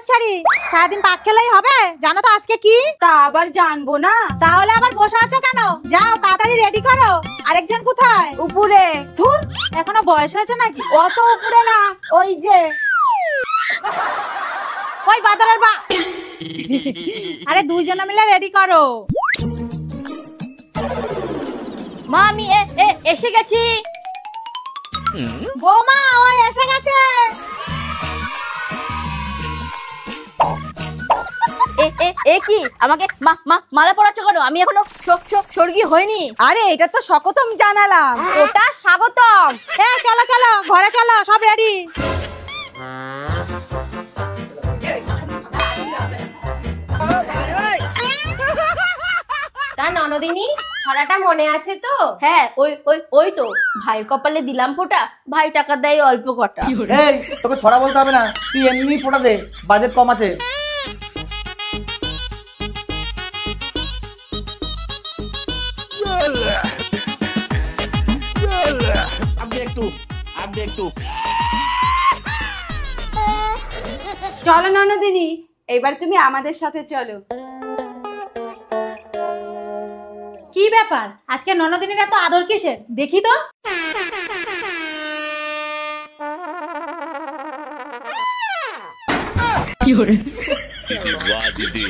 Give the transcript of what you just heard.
ছাড়ি, সারাদিন পাক খেলেই হবে? জানো তো আজকে কি? তা আবার জানবো না? তাহলে আবার বসে আছো কেন? যাও তাড়াতাড়ি রেডি করো। আরেকজন কোথায়? উপরে। ধুর, এখনো বয়স হয়েছে নাকি? অত উপরে না, ওই যে। ওই বাদরের বা আরে দুইজনে মিলে রেডি করো। মা আমি এসে গেছি। বৌমা ওই এসে গেছে। এ কি আমাকে মালা পরাচ্ছ কেন? আমি এখনো স্বর্গীয় হইনি। আরে এটা তো স্বাগতম জানালাম। ওটা স্বাগতম। চলো চলো ঘরে চলো, সব রেডি। তা ননদিনী, ছড়াটা মনে আছে তো? হ্যাঁ, ওই তো ভাইয়ের কপালে দিলাম ফোঁটা, ভাই টাকা দেয় অল্প কটা। এই তোকে ছড়া বলতে হবে না, তুই এমনি ফোঁটা দে, বাজেট কম আছে। চলো ননদিনী, এবার তুমি আমাদের সাথে চলো। কি ব্যাপার, আজকে ননদিনীর এত আদর কিসের? দেখি তো। वाह दीदी